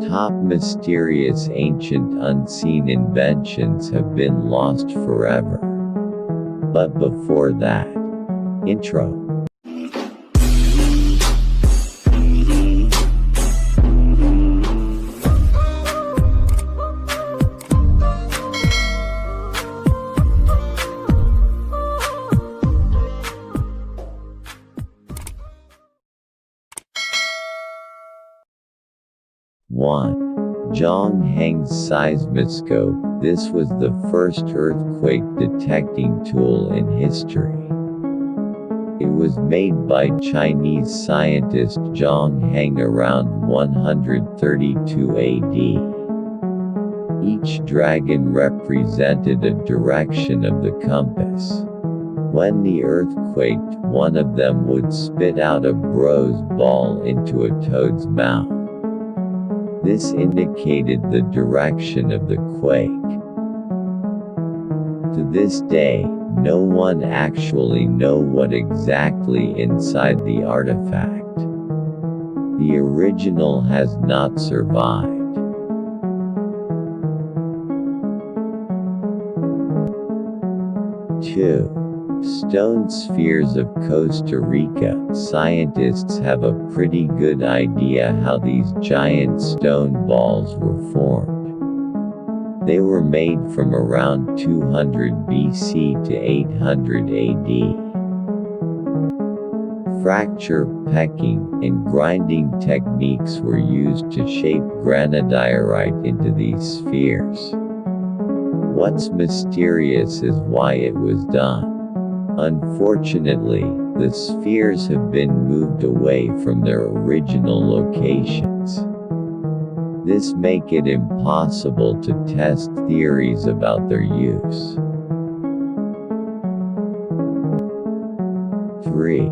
Top mysterious ancient unseen inventions have been lost forever. But before that, intro. Zhonghangs seismoscope. This was the first earthquake detecting tool in history. It was made by Chinese scientist Zhonghang around 132 AD. Each dragon represented a direction of the compass. When the earth quaked, one of them would spit out a bronze ball into a toad's mouth. This indicated the direction of the quake. To this day, no one actually knows what exactly inside the artifact. The original has not survived. 2. Stone spheres of Costa Rica. Scientists have a pretty good idea how these giant stone balls were formed. They were made from around 200 BC to 800 AD. Fracture, pecking, and grinding techniques were used to shape granodiorite into these spheres. What's mysterious is why it was done. Unfortunately, the spheres have been moved away from their original locations. This makes it impossible to test theories about their use. 3.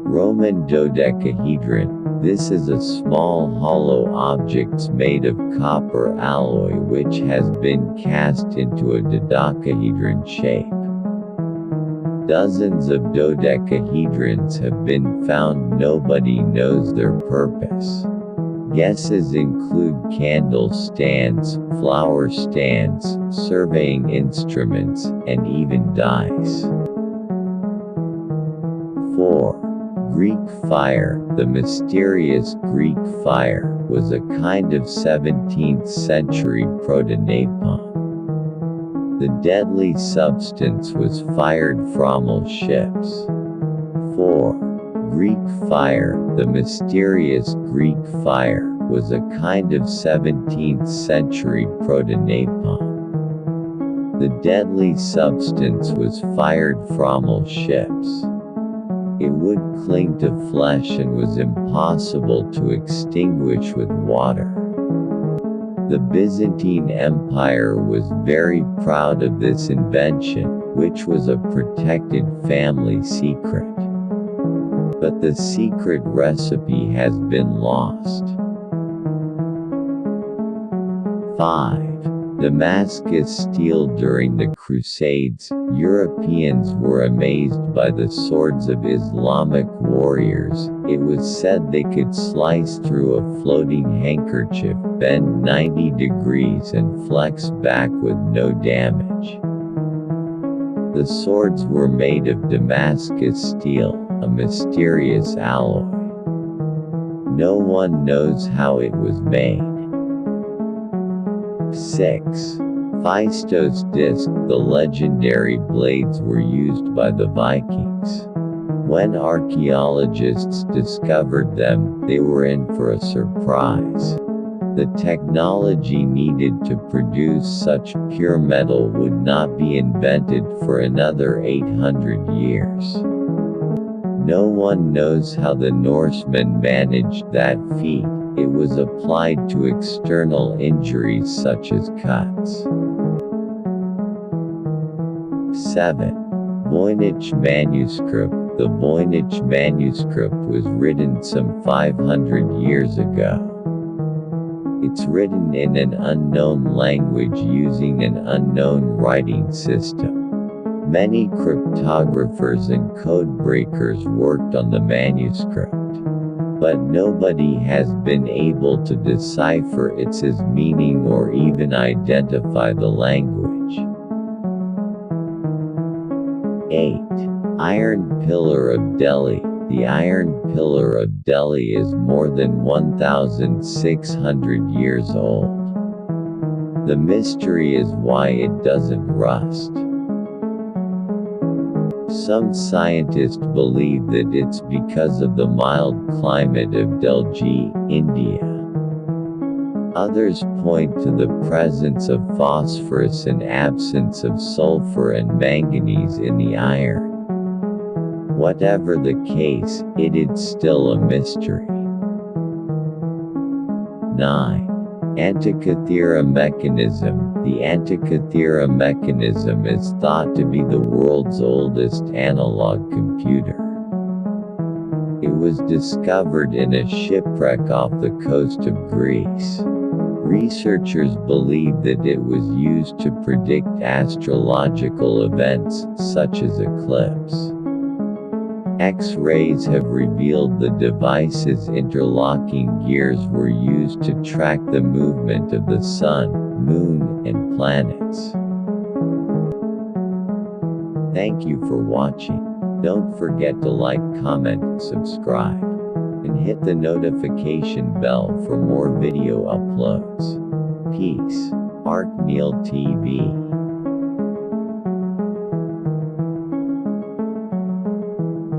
Roman dodecahedron. This is a small hollow object made of copper alloy which has been cast into a dodecahedron shape. Dozens of dodecahedrons have been found. Nobody knows their purpose. Guesses include candle stands, flower stands, surveying instruments, and even dice. 4. Greek fire. The mysterious Greek fire was a kind of 17th century proto-napalm. The deadly substance was fired from all ships. 4. Greek fire. The mysterious Greek fire was a kind of 17th century proto-napalm. The deadly substance was fired from all ships. It would cling to flesh and was impossible to extinguish with water. The Byzantine Empire was very proud of this invention, which was a protected family secret. But the secret recipe has been lost. 5. Damascus steel. During the Crusades, Europeans were amazed by the swords of Islamic warriors. It was said they could slice through a floating handkerchief, bend 90 degrees and flex back with no damage. The swords were made of Damascus steel, a mysterious alloy. No one knows how it was made. 6. Feistos disc. The legendary blades were used by the Vikings. When archaeologists discovered them, they were in for a surprise. The technology needed to produce such pure metal would not be invented for another 800 years. No one knows how the Norsemen managed that feat. It was applied to external injuries such as cuts. 7. Voynich manuscript. The voynich manuscript was written some 500 years ago. It's written in an unknown language using an unknown writing system. Many cryptographers and code breakers worked on the manuscript. but nobody has been able to decipher its meaning or even identify the language. 8. Iron Pillar of Delhi. The Iron Pillar of Delhi is more than 1,600 years old. The mystery is why it doesn't rust. Some scientists believe that it's because of the mild climate of Delhi, India. Others point to the presence of phosphorus and absence of sulfur and manganese in the iron. Whatever the case, it is still a mystery. 9. Antiquathera mechanism. The Antiquathera mechanism is thought to be the world's oldest analog computer. It was discovered in a shipwreck off the coast of Greece. Researchers believe that it was used to predict astrological events, such as eclipse. X-rays have revealed the device's interlocking gears were used to track the movement of the sun, moon, and planets. Thank you for watching. Don't forget to like, comment, subscribe, and hit the notification bell for more video uploads. Peace. ArkNiel TV.